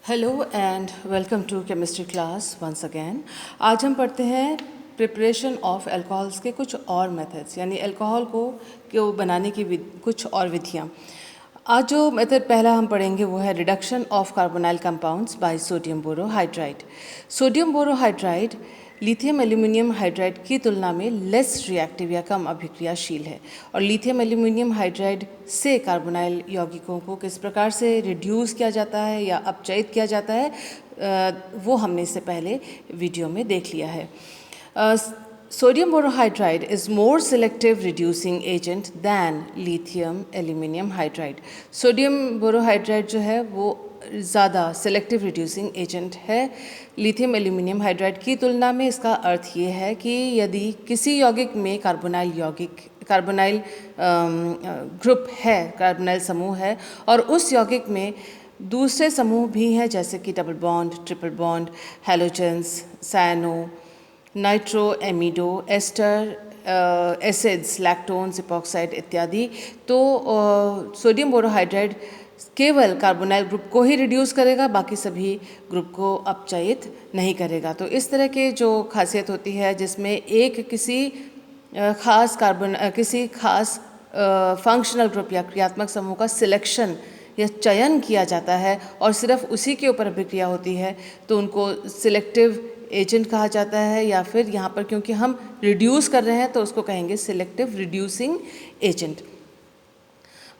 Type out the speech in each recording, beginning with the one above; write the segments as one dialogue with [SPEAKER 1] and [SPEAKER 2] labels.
[SPEAKER 1] Hello and welcome to chemistry class once again. आज हम पढ़ते हैं प्रिपरेशन ऑफ अल्कोहल्स के कुछ और मेथड्स, यानी अल्कोहल को बनाने की कुछ और विधियाँ। आज जो मेथड पहला हम पढ़ेंगे वो है reduction of carbonyl compounds by sodium borohydride. Sodium borohydride lithium aluminium hydride की तुलना में लेस रिएक्टिव या कम अभिक्रियाशील है, और लिथियम एल्यूमिनियम हाइड्राइड से कार्बोनाइल यौगिकों को किस प्रकार से रिड्यूस किया जाता है या अपचयित किया जाता है वो हमने इससे पहले वीडियो में देख लिया है। Sodium borohydride is more selective reducing agent than lithium aluminium hydride. Sodium borohydride जो है वो ज़्यादा सेलेक्टिव रिड्यूसिंग एजेंट है लिथियम एल्यूमिनियम हाइड्राइड की तुलना में। इसका अर्थ ये है कि यदि किसी यौगिक में कार्बोनाइल ग्रुप है, कार्बोनाइल समूह है, और उस यौगिक में दूसरे समूह भी हैं जैसे कि double bond, triple bond, halogens, cyano, nitro, amido, ester, acids, lactones, epoxide इत्यादि, तो सोडियम बोरोहाइड्राइड केवल कार्बोनाइल ग्रुप को ही रिड्यूस करेगा, बाकी सभी ग्रुप को अपचयित नहीं करेगा। तो इस तरह के जो खासियत होती है जिसमें एक किसी खास फंक्शनल ग्रुप या क्रियात्मक समूह का सिलेक्शन या चयन किया जाता है और सिर्फ उसी के ऊपर अभिक्रिया होती है, तो उनको सिलेक्टिव एजेंट कहा जाता है, या फिर यहाँ पर क्योंकि हम रिड्यूस कर रहे हैं तो उसको कहेंगे सिलेक्टिव रिड्यूसिंग एजेंट।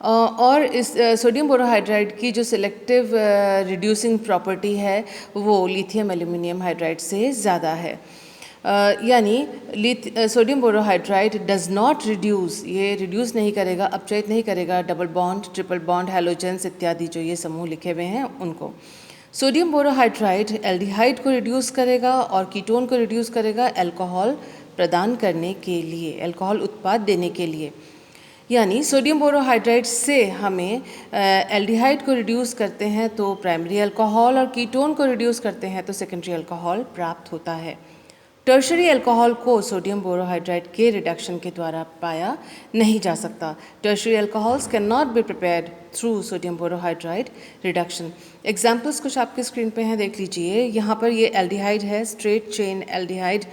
[SPEAKER 1] और इस सोडियम बोरोहाइड्राइड की जो सिलेक्टिव रिड्यूसिंग प्रॉपर्टी है वो लिथियम एल्यूमिनियम हाइड्राइड से ज़्यादा है। यानी sodium borohydride does not reduce, ये रिड्यूस नहीं करेगा, अपचयित नहीं करेगा double bond, triple bond, halogens इत्यादि जो ये समूह लिखे हुए हैं उनको। सोडियम बोरोहाइड्राइड एल्डिहाइड को रिड्यूस करेगा और कीटोन को रिड्यूस करेगा अल्कोहल प्रदान करने के लिए, अल्कोहल उत्पाद देने के लिए। यानी सोडियम बोरोहाइड्राइड से हमें एल्डिहाइड को रिड्यूस करते हैं तो प्राइमरी अल्कोहल, और कीटोन को रिड्यूस करते हैं तो सेकेंडरी अल्कोहल प्राप्त होता है। टर्शरी अल्कोहल को सोडियम बोरोहाइड्राइड के रिडक्शन के द्वारा पाया नहीं जा सकता। Tertiary alcohols can not be prepared through sodium borohydride reduction. Examples कुछ आपके स्क्रीन पे हैं, देख लीजिए। यहाँ पर ये एल्डिहाइड है, स्ट्रेट चेन एल्डिहाइड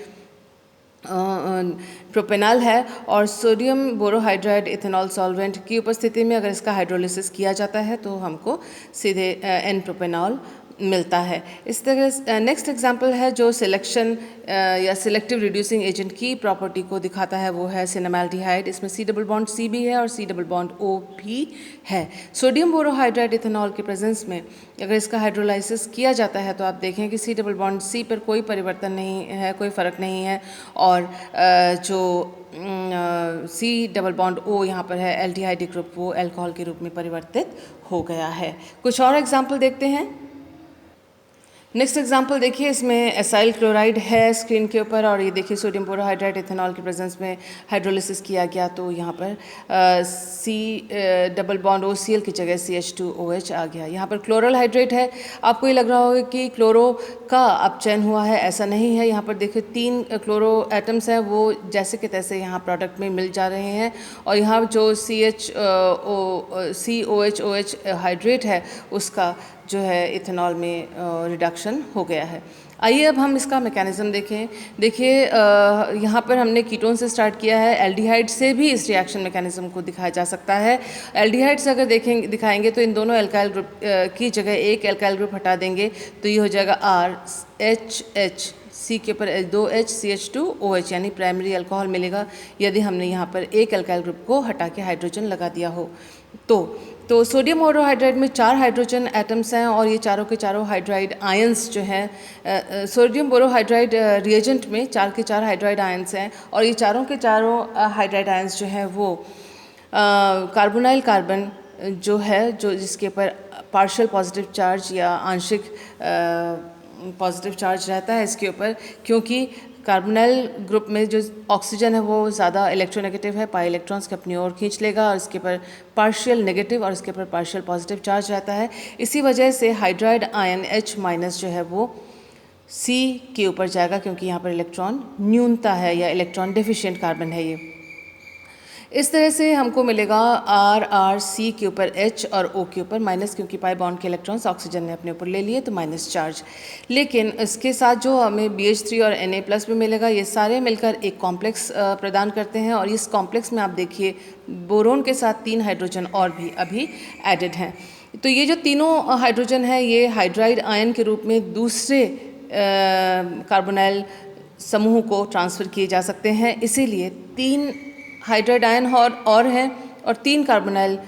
[SPEAKER 1] प्रोपेनॉल है, और सोडियम बोरोहाइड्राइड इथेनॉल सॉल्वेंट की उपस्थिति में अगर इसका हाइड्रोलिसिस किया जाता है तो हमको सीधे एन प्रोपेनॉल मिलता है। इस तरह नेक्स्ट एग्जांपल है जो सिलेक्शन या सिलेक्टिव रिड्यूसिंग एजेंट की प्रॉपर्टी को दिखाता है, वो है सिनेमाल्डिहाइड। इसमें सी डबल बॉन्ड सी भी है और सी डबल बॉन्ड ओ भी है। सोडियम बोरोहाइड्राइड इथेनॉल के प्रेजेंस में अगर इसका हाइड्रोलाइसिस किया जाता है तो आप देखें कि सी डबल बॉन्ड सी पर कोई परिवर्तन नहीं है, कोई फ़र्क नहीं है, और जो सी डबल बॉन्ड ओ यहाँ पर है एल्डिहाइड ग्रुप, वो अल्कोहल के रूप में परिवर्तित हो गया है। कुछ और एग्जाम्पल देखते हैं। नेक्स्ट एग्जाम्पल देखिए, इसमें एसाइल क्लोराइड है स्क्रीन के ऊपर, और ये देखिए सोडियम बोरोहाइड्राइड इथेनॉल के प्रेजेंस में हाइड्रोलिसिस किया गया तो यहाँ पर C double bond O C L की जगह CH2OH आ गया। यहाँ पर क्लोरल हाइड्रेट है। आपको ये लग रहा होगा कि क्लोरो का अपचयन हुआ है, ऐसा नहीं है। यहाँ पर देखिए 3 क्लोरो एटम्स हैं, वो जैसे कि तैसे यहाँ प्रोडक्ट में मिल जा रहे हैं, और यहाँ जो COH हाइड्रेट है उसका जो है इथेनॉल में रिडक्शन हो गया है। आइए अब हम इसका मैकेनिज़्म देखें। देखिए यहाँ पर हमने कीटोन से स्टार्ट किया है, एल्डिहाइड से भी इस रिएक्शन मैकेनिज़्म को दिखाया जा सकता है। एल्डिहाइड से अगर दिखाएंगे तो इन दोनों एल्काइल ग्रुप की जगह एक एल्काइल ग्रुप हटा देंगे तो ये हो जाएगा RH, सी के ऊपर 2H CH2OH, यानी प्राइमरी अल्कोहल मिलेगा यदि हमने यहाँ पर एक एल्काइल ग्रुप को हटा के हाइड्रोजन लगा दिया हो। तो सोडियम बोरोहाइड्राइड में 4 हाइड्रोजन एटम्स हैं, और ये चारों के चारों हाइड्राइड आयंस जो हैं, सोडियम बोरोहाइड्राइड रिएजेंट में 4 के 4 हाइड्राइड आयंस हैं, और ये चारों के चारों हाइड्राइड आयंस जो हैं वो कार्बोनाइल कार्बन जो है, जो जिसके ऊपर पार्शियल पॉजिटिव चार्ज या आंशिक पॉजिटिव चार्ज रहता है इसके ऊपर, क्योंकि कार्बोनाइल ग्रुप में जो ऑक्सीजन है वो ज़्यादा इलेक्ट्रोनेगेटिव है, पाई इलेक्ट्रॉन्स के अपनी ओर खींच लेगा, और इसके ऊपर पार्शियल नेगेटिव और इसके ऊपर पार्शियल पॉजिटिव चार्ज रहता है। इसी वजह से हाइड्राइड आयन H- जो है वो C के ऊपर जाएगा, क्योंकि यहाँ पर इलेक्ट्रॉन न्यूनता है या इलेक्ट्रॉन डेफिशिएंट कार्बन है ये। इस तरह से हमको मिलेगा RR C के ऊपर H और O के ऊपर माइनस, क्योंकि पाई बॉन्ड के इलेक्ट्रॉन्स ऑक्सीजन ने अपने ऊपर ले लिए तो माइनस चार्ज। लेकिन इसके साथ जो हमें BH3 और Na+ भी मिलेगा, ये सारे मिलकर एक कॉम्प्लेक्स प्रदान करते हैं। और इस कॉम्प्लेक्स में आप देखिए बोरोन के साथ 3 हाइड्रोजन और भी अभी एडेड हैं। तो ये जो तीनों हाइड्रोजन है ये हाइड्राइड आयन के रूप में दूसरे कार्बोनाइल समूह को ट्रांसफ़र किए जा सकते हैं। इसीलिए 3 हाइड्राइड आयन और हैं और 3 कार्बोनाइल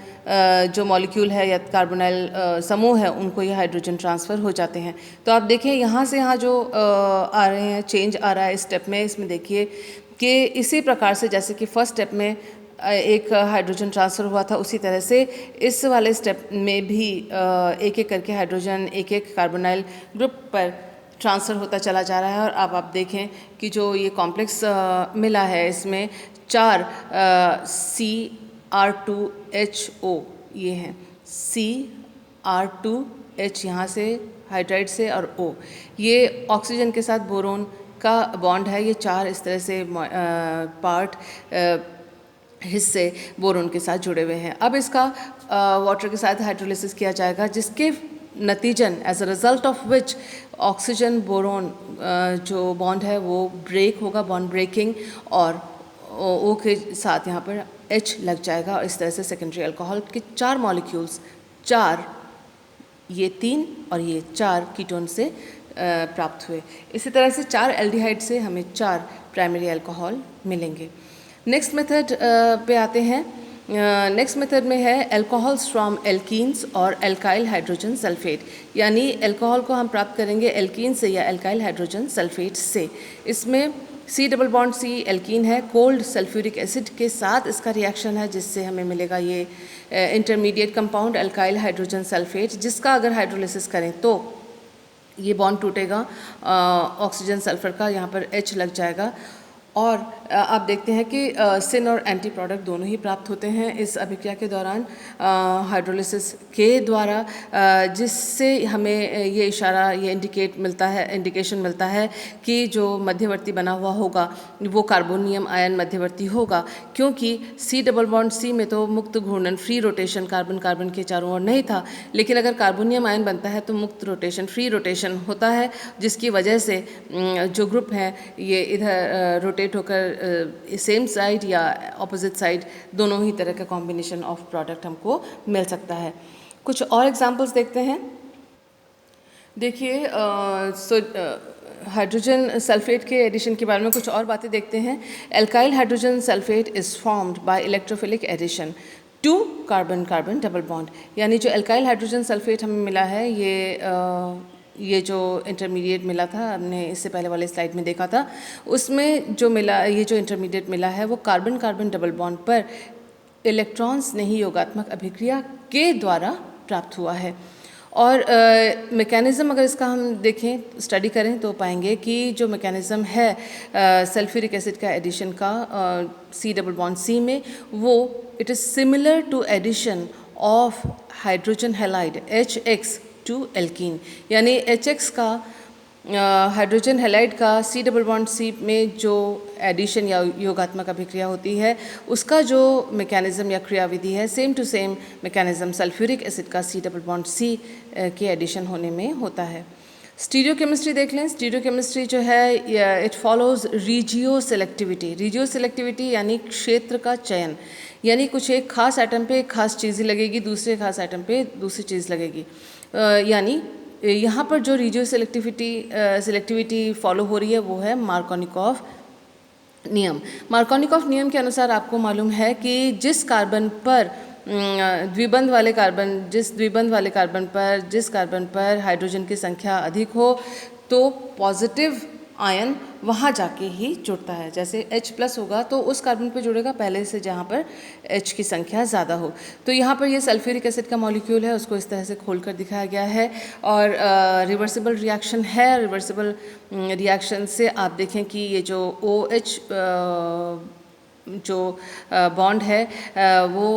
[SPEAKER 1] जो मॉलिक्यूल है या कार्बोनाइल समूह है उनको ये हाइड्रोजन ट्रांसफ़र हो जाते हैं। तो आप देखिए यहाँ से यहाँ जो आ रहे हैं चेंज आ रहा है इस स्टेप में, इसमें देखिए कि इसी प्रकार से जैसे कि फर्स्ट स्टेप में एक हाइड्रोजन ट्रांसफ़र हुआ था, उसी तरह से इस वाले स्टेप में भी एक एक करके हाइड्रोजन एक एक कार्बोनाइल ग्रुप पर ट्रांसफ़र होता चला जा रहा है। और अब आप देखें कि जो ये कॉम्प्लेक्स मिला है इसमें 4 CR2HO ये हैं, CR2H यहाँ से हाइड्राइड से और O ये ऑक्सीजन के साथ बोरोन का बॉन्ड है। ये 4 इस तरह से पार्ट हिस्से बोरोन के साथ जुड़े हुए हैं। अब इसका वाटर के साथ हाइड्रोलिसिस किया जाएगा, जिसके नतीजन as a result of which oxygen boron जो बॉन्ड है वो ब्रेक होगा, बॉन्ड ब्रेकिंग, और O के साथ यहाँ पर H लग जाएगा। और इस तरह से सेकेंडरी अल्कोहल के 4 मॉलिक्यूल्स, 4 ये 3 और ये 4 कीटोन से प्राप्त हुए। इसी तरह से 4 एल्डिहाइड से हमें 4 प्राइमरी अल्कोहल मिलेंगे। नेक्स्ट मेथड पे आते हैं। नेक्स्ट मेथड में है अल्कोहल्स फ्रॉम एल्कीन्स और एल्काइल हाइड्रोजन सल्फेट, यानी अल्कोहल को हम प्राप्त करेंगे एल्कीन से या एल्काइल हाइड्रोजन सल्फेट से। इसमें C double bond C alkene है, कोल्ड सल्फ्यूरिक एसिड के साथ इसका रिएक्शन है, जिससे हमें मिलेगा ये intermediate compound alkyl hydrogen sulphate, जिसका अगर हाइड्रोलिसिस करें तो ये बॉन्ड टूटेगा, ऑक्सीजन सल्फर का यहाँ पर H लग जाएगा। और आप देखते हैं कि सिन और एंटी प्रोडक्ट दोनों ही प्राप्त होते हैं इस अभिक्रिया के दौरान हाइड्रोलिसिस के द्वारा, जिससे हमें ये इशारा, ये इंडिकेशन मिलता है कि जो मध्यवर्ती बना हुआ होगा वो कार्बोनियम आयन मध्यवर्ती होगा, क्योंकि C डबल बॉन्ड C में तो मुक्त घूर्णन फ्री रोटेशन कार्बन कार्बन के चारों ओर नहीं था, लेकिन अगर कार्बोनियम आयन बनता है तो मुक्त रोटेशन फ्री रोटेशन होता है, जिसकी वजह से जो ग्रुप हैं ये इधर रोटेट होकर सेम साइड या ऑपोजिट साइड दोनों ही तरह का कॉम्बिनेशन ऑफ प्रोडक्ट हमको मिल सकता है। कुछ और एग्जांपल्स देखते हैं। देखिए हाइड्रोजन सल्फेट के एडिशन के बारे में कुछ और बातें देखते हैं। Alkyl hydrogen sulphate is formed by electrophilic addition to carbon carbon double bond, यानी जो एल्काइल हाइड्रोजन सल्फेट हमें मिला है ये जो इंटरमीडिएट मिला था, हमने इससे पहले वाले स्लाइड में देखा था, उसमें जो मिला, ये जो इंटरमीडिएट मिला है वो कार्बन कार्बन डबल बॉन्ड पर इलेक्ट्रॉन्स नहीं योगात्मक अभिक्रिया के द्वारा प्राप्त हुआ है। और मैकेनिज़्म अगर इसका हम देखें, स्टडी करें तो पाएंगे कि जो मैकेनिज़्म है सल्फ्यूरिक एसिड का एडिशन का C डबल बॉन्ड C में, वो it is similar to addition of hydrogen halide HX to alkene, यानी HX का हाइड्रोजन हैलाइड का C डबल बॉन्ड C में जो एडिशन या योगात्मक अभिक्रिया होती है उसका जो मैकेनिज़्म या क्रियाविधि है same to same mechanism sulphuric acid का C डबल बॉन्ड C के एडिशन होने में होता है। स्टीरियोकेमिस्ट्री देख लें। स्टीरियोकेमिस्ट्री जो है इट फॉलोज़ रीजियो सेलेक्टिविटी यानी क्षेत्र का चयन, यानी कुछ एक खास आइटम पे एक खास चीज़ लगेगी, दूसरे खास आइटम पे दूसरी चीज़ लगेगी, यानी यहाँ पर जो रीजियो सेलेक्टिविटी फॉलो हो रही है वो है मार्कोनिकॉफ नियम। मार्कोनिकॉफ नियम के अनुसार आपको मालूम है कि जिस कार्बन पर द्विबंध वाले कार्बन पर हाइड्रोजन की संख्या अधिक हो तो पॉजिटिव आयन वहाँ जाके ही जुड़ता है। जैसे H+ होगा तो उस कार्बन पे जुड़ेगा पहले से जहाँ पर H की संख्या ज़्यादा हो। तो यहाँ पर ये सल्फ्यूरिक एसिड का मॉलिक्यूल है, उसको इस तरह से खोलकर दिखाया गया है और रिवर्सिबल रिएक्शन है। रिवर्सिबल रिएक्शन से आप देखें कि ये जो OH जो बॉन्ड है वो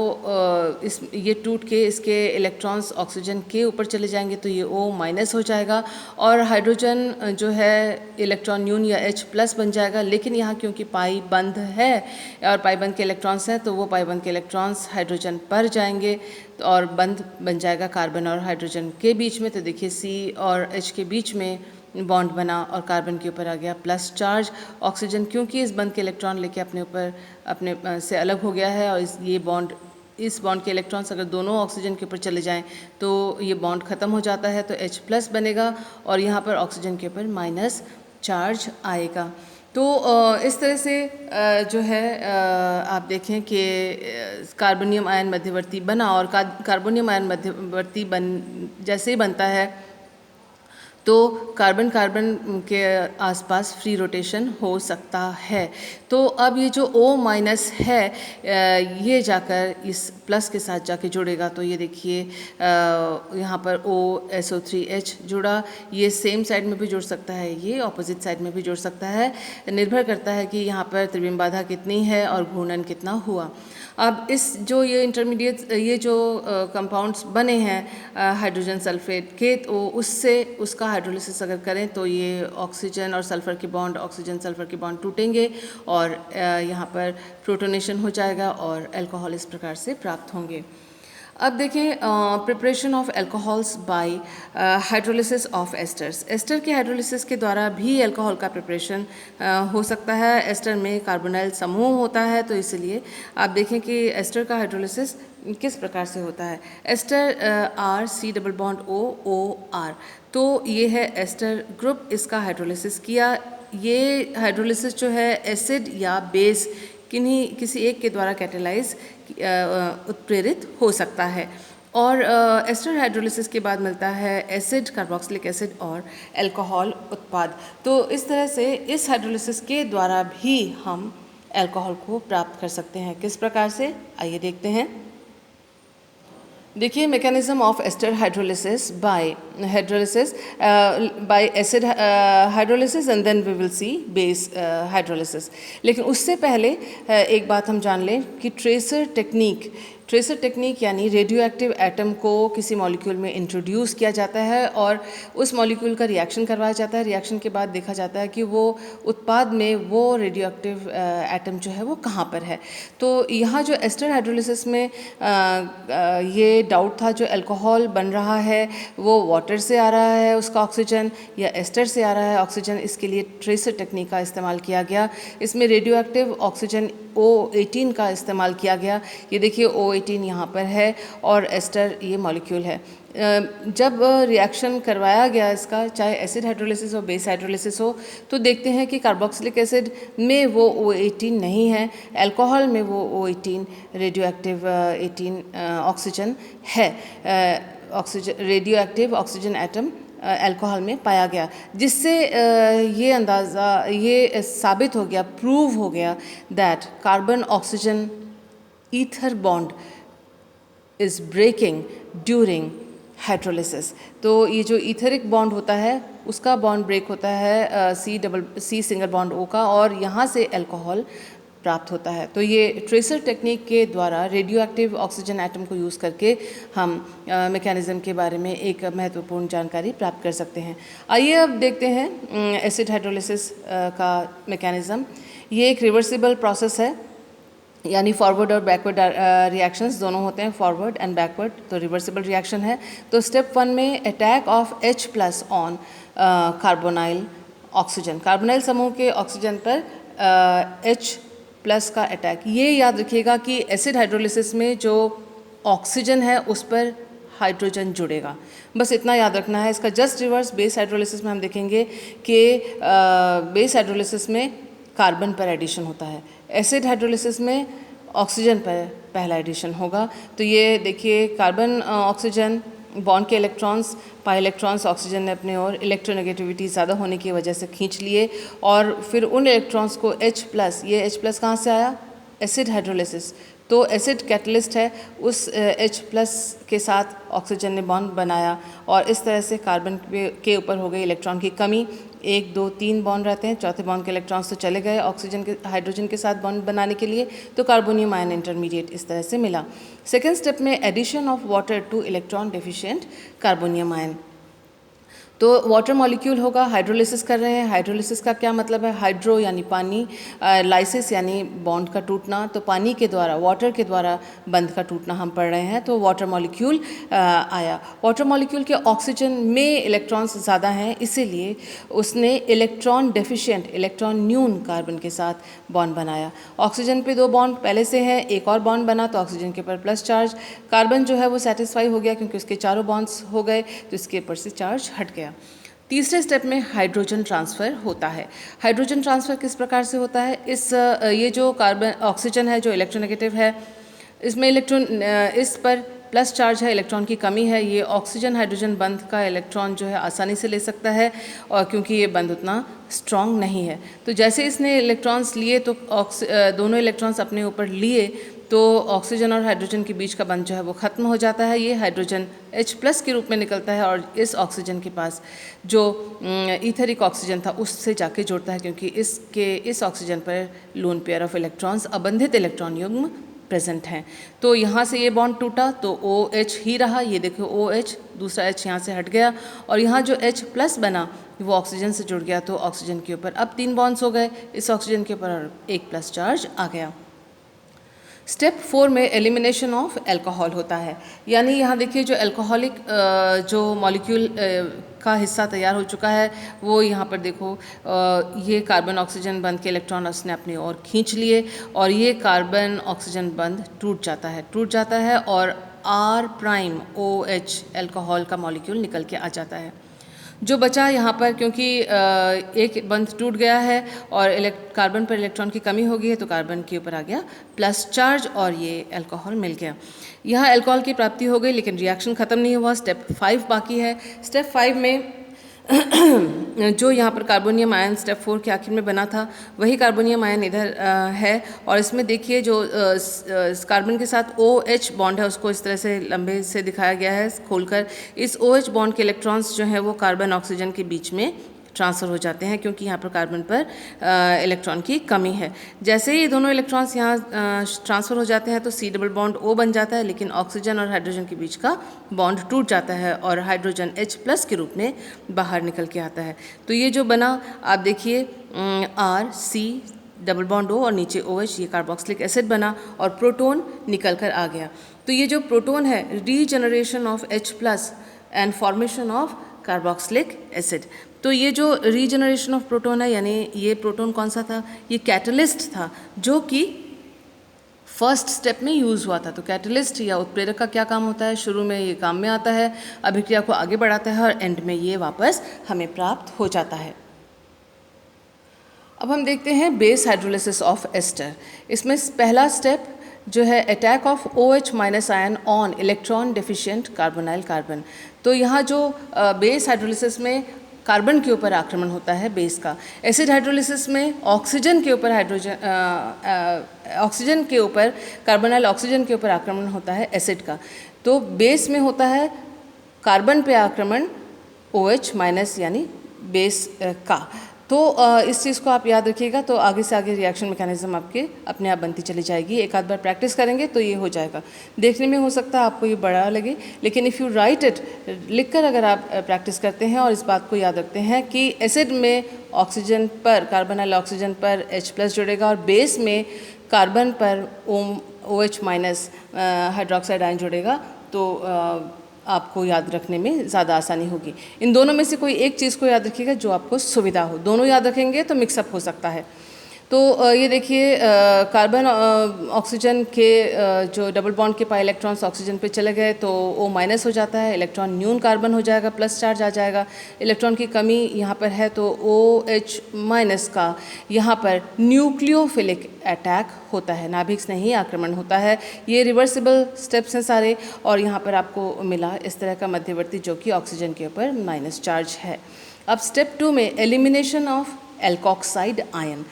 [SPEAKER 1] ये टूट के इसके इलेक्ट्रॉन्स ऑक्सीजन के ऊपर चले जाएंगे, तो ये O माइनस हो जाएगा और हाइड्रोजन जो है इलेक्ट्रॉन न्यून या H प्लस बन जाएगा। लेकिन यहाँ क्योंकि पाई बंद है और पाई बंद के इलेक्ट्रॉन्स हैं, तो वो पाई बंद के इलेक्ट्रॉन्स हाइड्रोजन पर जाएंगे और बंद बन जाएगा कार्बन और हाइड्रोजन के बीच में। तो देखिए C और H के बीच में बॉन्ड बना और कार्बन के ऊपर आ गया प्लस चार्ज। ऑक्सीजन क्योंकि इस बंद के इलेक्ट्रॉन लेके अपने ऊपर अपने से अलग हो गया है और इस बॉन्ड के इलेक्ट्रॉन्स अगर दोनों ऑक्सीजन के ऊपर चले जाएं तो ये बॉन्ड ख़त्म हो जाता है, तो H प्लस बनेगा और यहाँ पर ऑक्सीजन के ऊपर माइनस चार्ज आएगा। तो इस तरह से जो है आप देखें कि कार्बोनियम आयन मध्यवर्ती बना और कार्बोनियम आयन मध्यवर्ती जैसे ही बनता है तो कार्बन कार्बन के आसपास फ्री रोटेशन हो सकता है। तो अब ये जो O माइनस है ये जाकर इस प्लस के साथ जाके जुड़ेगा, तो ये देखिए यहाँ पर OSO3H जुड़ा। ये सेम साइड में भी जुड़ सकता है, ये ऑपोजिट साइड में भी जुड़ सकता है, निर्भर करता है कि यहाँ पर त्रिविम बाधा कितनी है और घूर्णन कितना हुआ। अब इस जो ये इंटरमीडिएट ये जो कंपाउंड्स बने हैं हाइड्रोजन सल्फेट के, तो उसका हाइड्रोलिसिस अगर करें तो ये ऑक्सीजन और सल्फ़र के बॉन्ड, ऑक्सीजन सल्फ़र के बॉन्ड टूटेंगे और यहाँ पर प्रोटोनेशन हो जाएगा और अल्कोहल इस प्रकार से प्राप्त होंगे। अब देखें preparation of alcohols by hydrolysis of esters. Ester के हाइड्रोलिसिस के द्वारा भी अल्कोहल का प्रिपरेशन हो सकता है। एस्टर में कार्बोनाइल समूह होता है, तो इसलिए आप देखें कि एस्टर का हाइड्रोलिसिस किस प्रकार से होता है। Ester R C double bond O O R, तो ये है एस्टर ग्रुप, इसका हाइड्रोलिसिस किया। ये हाइड्रोलिसिस जो है एसिड या बेस किसी एक के द्वारा कैटेलाइज उत्प्रेरित हो सकता है और एस्टर हाइड्रोलिसिस के बाद मिलता है एसिड, कार्बोक्सिलिक एसिड और अल्कोहल उत्पाद। तो इस तरह से इस हाइड्रोलिसिस के द्वारा भी हम अल्कोहल को प्राप्त कर सकते हैं। किस प्रकार से, आइए देखते हैं। देखिए mechanism of ester hydrolysis by acid hydrolysis and then we will see base hydrolysis. लेकिन उससे पहले एक बात हम जान लें कि ट्रेसर टेक्निक यानी रेडियो एक्टिव एटम को किसी मॉलिक्यूल में इंट्रोड्यूस किया जाता है और उस मॉलिक्यूल का रिएक्शन करवाया जाता है। रिएक्शन के बाद देखा जाता है कि वो उत्पाद में वो रेडियो एक्टिव एटम जो है वो कहाँ पर है। तो यहाँ जो एस्टर हाइड्रोलिसिस में ये डाउट था, जो अल्कोहल बन रहा है वो वाटर से आ रहा है उसका ऑक्सीजन या एस्टर से आ रहा है ऑक्सीजन, इसके लिए ट्रेसर टेक्निक का इस्तेमाल किया गया। इसमें रेडियो एक्टिव ऑक्सीजन O18 का इस्तेमाल किया गया। ये देखिए O18 यहाँ पर है और एस्टर ये मॉलिक्यूल है। जब रिएक्शन करवाया गया इसका, चाहे एसिड हाइड्रोलिसिस हो बेस हाइड्रोलिसिस हो, तो देखते हैं कि कार्बोक्सिलिक एसिड में वो O18 नहीं है, अल्कोहल में वो O18 रेडियो एक्टिव 18 ऑक्सीजन है। Oxygen radio active oxygen atom alcohol में पाया गया, जिससे ये साबित हो गया, प्रूव हो गया that carbon oxygen ether bond is breaking during hydrolysis. तो ये जो ईथरिक बॉन्ड होता है उसका बॉन्ड ब्रेक होता है C सिंगल बॉन्ड O का, और यहाँ से अल्कोहल प्राप्त होता है। तो ये ट्रेसर टेक्निक के द्वारा रेडियो एक्टिव ऑक्सीजन एटम को यूज़ करके हम मैकेनिज़्म के बारे में एक महत्वपूर्ण जानकारी प्राप्त कर सकते हैं। आइए अब देखते हैं एसिड हाइड्रोलिसिस का मैकेनिज़्म। ये एक रिवर्सिबल प्रोसेस है, यानी फॉरवर्ड और बैकवर्ड रिएक्शंस दोनों होते हैं, फॉरवर्ड एंड बैकवर्ड, तो रिवर्सिबल रिएक्शन है। तो स्टेप 1 में attack of H plus on carbonyl oxygen, carbonyl समूह के ऑक्सीजन पर H प्लस का अटैक। ये याद रखिएगा कि एसिड हाइड्रोलिसिस में जो ऑक्सीजन है उस पर हाइड्रोजन जुड़ेगा, बस इतना याद रखना है। इसका जस्ट रिवर्स बेस हाइड्रोलिसिस में हम देखेंगे कि बेस हाइड्रोलिसिस में कार्बन पर एडिशन होता है, एसिड हाइड्रोलिसिस में ऑक्सीजन पर पहला एडिशन होगा। तो ये देखिए कार्बन ऑक्सीजन बॉन्ड के इलेक्ट्रॉन्स, पाई इलेक्ट्रॉन्स ऑक्सीजन ने अपने और इलेक्ट्रोनेगेटिविटी ज़्यादा होने की वजह से खींच लिए और फिर उन इलेक्ट्रॉन्स को H प्लस, ये H प्लस कहाँ से आया, एसिड हाइड्रोलिसिस तो एसिड कैटलिस्ट है, उस H+ के साथ ऑक्सीजन ने बॉन्ड बनाया और इस तरह से कार्बन के ऊपर हो गई इलेक्ट्रॉन की कमी। 1 2 3 बॉन्ड रहते हैं, चौथे बॉन्ड के इलेक्ट्रॉन्स तो चले गए ऑक्सीजन के हाइड्रोजन के साथ बॉन्ड बनाने के लिए, तो कार्बोनियम आयन इंटरमीडिएट इस तरह से मिला। सेकेंड स्टेप में addition of water to electron deficient carbonium ion. तो वाटर मॉलिक्यूल होगा, हाइड्रोलिसिस कर रहे हैं। हाइड्रोलिसिस का क्या मतलब है? हाइड्रो यानी पानी, लाइसिस यानी बॉन्ड का टूटना, तो पानी के द्वारा, वाटर के द्वारा बंध का टूटना हम पढ़ रहे हैं। तो वाटर मॉलिक्यूल आया। वाटर मॉलिक्यूल के ऑक्सीजन में इलेक्ट्रॉन्स ज़्यादा हैं, इसीलिए उसने इलेक्ट्रॉन डेफिशिएंट, इलेक्ट्रॉन न्यून कार्बन के साथ बॉन्ड बनाया। ऑक्सीजन पे 2 बॉन्ड पहले से हैं, एक और बॉन्ड बना तो ऑक्सीजन के ऊपर प्लस चार्ज। कार्बन जो है वो सेटिस्फाई हो गया क्योंकि उसके चारों बॉन्ड्स हो गए, तो इसके ऊपर से चार्ज हट गया। तीसरे स्टेप में हाइड्रोजन ट्रांसफ़र होता है। हाइड्रोजन ट्रांसफ़र किस प्रकार से होता है? ये जो कार्बन ऑक्सीजन है जो इलेक्ट्रोनेगेटिव है, इसमें इलेक्ट्रॉन, इस पर प्लस चार्ज है, इलेक्ट्रॉन की कमी है। ये ऑक्सीजन हाइड्रोजन बंध का इलेक्ट्रॉन जो है आसानी से ले सकता है, और क्योंकि ये बंध उतना स्ट्रॉन्ग नहीं है। तो जैसे इसने इलेक्ट्रॉन्स लिए तो दोनों इलेक्ट्रॉन्स अपने ऊपर लिए तो ऑक्सीजन और हाइड्रोजन के बीच का बंध जो है वो ख़त्म हो जाता है। ये हाइड्रोजन H+ के रूप में निकलता है और इस ऑक्सीजन के पास जो ईथरिक ऑक्सीजन था उससे जाके जुड़ता है, क्योंकि इस ऑक्सीजन पर लोन पेयर ऑफ इलेक्ट्रॉन्स, अबंधित इलेक्ट्रॉन युग्म प्रेजेंट हैं। तो यहाँ से ये बॉन्ड टूटा तो OH ही रहा, ये देखो OH, दूसरा H यहाँ से हट गया और यहाँ जो H+ बना वो ऑक्सीजन से जुड़ गया, तो ऑक्सीजन के ऊपर अब 3 बॉन्ड्स हो गए, इस ऑक्सीजन के ऊपर और 1+ चार्ज आ गया। स्टेप 4 में एलिमिनेशन ऑफ एल्कोहल होता है, यानी यहाँ देखिए जो एल्कोहलिक जो मॉलिक्यूल का हिस्सा तैयार हो चुका है वो यहाँ पर देखो, ये कार्बन ऑक्सीजन बंध के इलेक्ट्रॉन उसने अपनी ओर खींच लिए और ये कार्बन ऑक्सीजन बंध टूट जाता है और R'OH एल्कोहल का मॉलिक्यूल निकल के आ जाता है। जो बचा यहाँ पर, क्योंकि एक बंध टूट गया है और कार्बन पर इलेक्ट्रॉन की कमी हो गई है, तो कार्बन के ऊपर आ गया प्लस चार्ज और ये अल्कोहल मिल गया। यहाँ अल्कोहल की प्राप्ति हो गई, लेकिन रिएक्शन ख़त्म नहीं हुआ। स्टेप 5 बाकी है। स्टेप 5 में जो यहाँ पर कार्बोनियम आयन स्टेप 4 के आखिर में बना था, वही कार्बोनियम आयन इधर है और इसमें देखिए जो कार्बन के साथ OH बॉन्ड है उसको इस तरह से लंबे से दिखाया गया है खोलकर। इस OH बॉन्ड के इलेक्ट्रॉन्स जो हैं वो कार्बन ऑक्सीजन के बीच में ट्रांसफ़र हो जाते हैं, क्योंकि यहाँ पर कार्बन पर इलेक्ट्रॉन की कमी है। जैसे ही दोनों इलेक्ट्रॉन्स यहाँ ट्रांसफ़र हो जाते हैं तो C+O बन जाता है, लेकिन ऑक्सीजन और हाइड्रोजन के बीच का बॉन्ड टूट जाता है और हाइड्रोजन H+ के रूप में बाहर निकल के आता है। तो ये जो बना आप देखिए RC+O और नीचे OH, ये कार्बोक्सिलिक एसिड बना और प्रोटोन निकल कर आ गया। तो ये जो प्रोटोन है, regeneration of H+ and formation of carboxylic acid. तो ये जो रीजनरेशन ऑफ प्रोटोन है, यानी ये प्रोटोन कौन सा था? ये कैटलिस्ट था जो कि फर्स्ट स्टेप में यूज़ हुआ था। तो कैटलिस्ट या उत्प्रेरक का क्या काम होता है? शुरू में ये काम में आता है, अभिक्रिया को आगे बढ़ाता है और एंड में ये वापस हमें प्राप्त हो जाता है। अब हम देखते हैं बेस हाइड्रोलिसिस ऑफ एस्टर। इसमें पहला स्टेप जो है attack of OH- ion on electron deficient carbonyl carbon. तो यहाँ जो बेस हाइड्रोलिसिस में कार्बन के ऊपर आक्रमण होता है बेस का, एसिड हाइड्रोलिसिस में ऑक्सीजन के ऊपर ऑक्सीजन के ऊपर कार्बोनाइल ऑक्सीजन के ऊपर आक्रमण होता है एसिड का। तो बेस में होता है कार्बन पे आक्रमण OH- यानी बेस का। तो इस चीज़ को आप याद रखिएगा, तो आगे से आगे रिएक्शन मैकेनिज्म आपके अपने आप बनती चली जाएगी। एक आध बार प्रैक्टिस करेंगे तो ये हो जाएगा। देखने में हो सकता है आपको ये बड़ा लगे, लेकिन इफ़ यू राइट इट, लिखकर अगर आप प्रैक्टिस करते हैं और इस बात को याद रखते हैं कि एसिड में ऑक्सीजन पर, कार्बोनाइल ऑक्सीजन पर H+ जुड़ेगा और बेस में कार्बन पर OH- हाइड्रोक्साइड आयन जुड़ेगा, तो आपको याद रखने में ज़्यादा आसानी होगी। इन दोनों में से कोई एक चीज़ को याद रखिएगा जो आपको सुविधा हो। दोनों याद रखेंगे तो मिक्सअप हो सकता है। तो ये देखिए कार्बन ऑक्सीजन के जो डबल बॉन्ड के पाई इलेक्ट्रॉन्स ऑक्सीजन पे चले गए तो O- हो जाता है, इलेक्ट्रॉन न्यून कार्बन हो जाएगा, प्लस चार्ज आ जाएगा। इलेक्ट्रॉन की कमी यहाँ पर है तो OH- का यहाँ पर न्यूक्लियोफिलिक अटैक होता है, नाभिक नहीं आक्रमण होता है। ये रिवर्सिबल स्टेप्स हैं सारे और यहाँ पर आपको मिला इस तरह का मध्यवर्ती जो कि ऑक्सीजन के ऊपर माइनस चार्ज है। अब स्टेप 2 में एलिमिनेशन ऑफ एल्कोक्साइड आयन।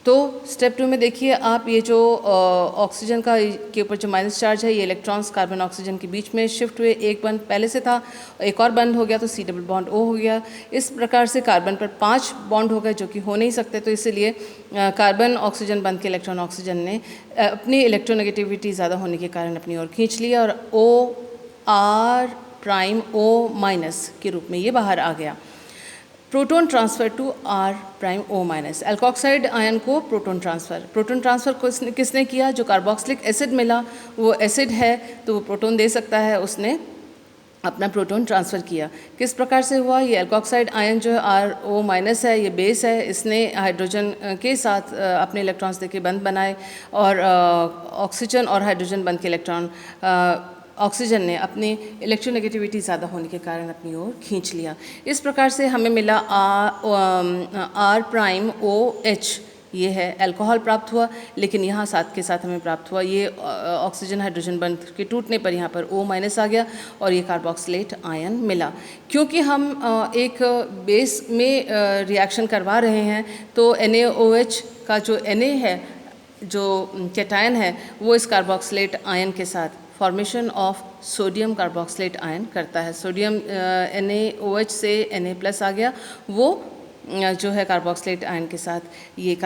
[SPEAKER 1] तो स्टेप 2 में देखिए आप, ये जो ऑक्सीजन का के ऊपर जो माइनस चार्ज है, ये इलेक्ट्रॉन्स कार्बन ऑक्सीजन के बीच में शिफ्ट हुए। एक बंद पहले से था, एक और बंद हो गया तो C डबल बॉन्ड O हो गया। इस प्रकार से कार्बन पर 5 बॉन्ड हो गए, जो कि हो नहीं सकते। तो इसीलिए कार्बन ऑक्सीजन बंद के इलेक्ट्रॉन ऑक्सीजन ने अपनी इलेक्ट्रोनेगेटिविटी ज़्यादा होने के कारण अपनी ओर खींच लिया और OR'(O- के रूप में ये बाहर आ गया। Proton transfer to R'(O-). Alkoxide ion को प्रोटॉन ट्रांसफ़र किसने किया? जो कार्बोक्सिलिक एसिड मिला, वो एसिड है तो वो प्रोटॉन दे सकता है, उसने अपना प्रोटॉन ट्रांसफ़र किया। किस प्रकार से हुआ? ये एल्कोक्साइड आयन जो है R(O-) है, ये बेस है, इसने हाइड्रोजन के साथ अपने इलेक्ट्रॉन्स देके बंद बनाए और ऑक्सीजन और हाइड्रोजन बंद के इलेक्ट्रॉन ऑक्सीजन ने अपनी इलेक्ट्रोनेगेटिविटी ज़्यादा होने के कारण अपनी ओर खींच लिया। इस प्रकार से हमें मिला R'(OH), ये है अल्कोहल प्राप्त हुआ। लेकिन यहाँ साथ के साथ हमें प्राप्त हुआ ये ऑक्सीजन हाइड्रोजन बंध के टूटने पर यहाँ पर O- आ गया और ये कार्बोक्सिलेट आयन मिला। क्योंकि हम एक बेस में रिएक्शन करवा रहे हैं, तो NaOH का जो Na है, जो कैटायन है, वो इस कार्बोक्सिलेट आयन के साथ formation of sodium carboxylate ion करता है। सोडियम NaOH से Na+ आ गया, वो जो है कार्बोक्सिलेट आयन के साथ ये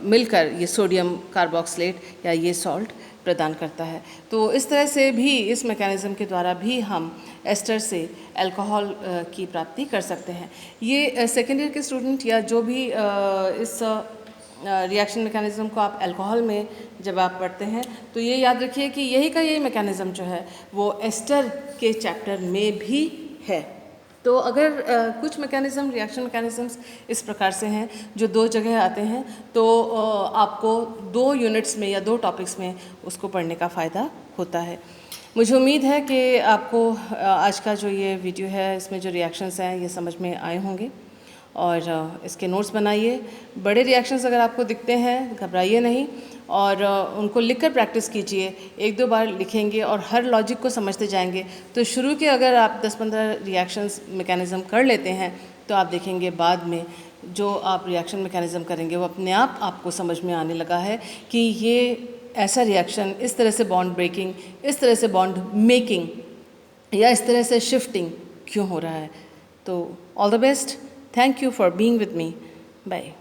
[SPEAKER 1] मिलकर ये सोडियम कार्बोक्सिलेट या ये सॉल्ट प्रदान करता है। तो इस तरह से भी, इस मैकेनिज़्म के द्वारा भी हम एस्टर से अल्कोहल की प्राप्ति कर सकते हैं। ये सेकेंड ईयर के स्टूडेंट या जो भी इस रिएक्शन मैकेनिज़्म को आप अल्कोहल में जब आप पढ़ते हैं, तो ये याद रखिए कि यही मैकेनिज़्म जो है वो एस्टर के चैप्टर में भी है। तो अगर कुछ मैकेनिज़्म, रिएक्शन मैकेनिज़म्स इस प्रकार से हैं जो 2 जगह आते हैं, तो आपको 2 यूनिट्स में या 2 टॉपिक्स में उसको पढ़ने का फ़ायदा होता है। मुझे उम्मीद है कि आपको आज का जो ये वीडियो है, इसमें जो रिएक्शंस हैं ये समझ में आए होंगे और इसके नोट्स बनाइए। बड़े रिएक्शंस अगर आपको दिखते हैं, घबराइए नहीं और उनको लिखकर प्रैक्टिस कीजिए। 1-2 बार लिखेंगे और हर लॉजिक को समझते जाएंगे, तो शुरू के अगर आप 10-15 रिएक्शंस मैकेनिज़्म कर लेते हैं, तो आप देखेंगे बाद में जो आप रिएक्शन मैकेनिज़्म करेंगे वो अपने आप आपको समझ में आने लगा है कि ये ऐसा रिएक्शन, इस तरह से बॉन्ड ब्रेकिंग, इस तरह से बॉन्ड मेकिंग या इस तरह से शिफ्टिंग क्यों हो रहा है। तो all the best, thank you for being with me, bye.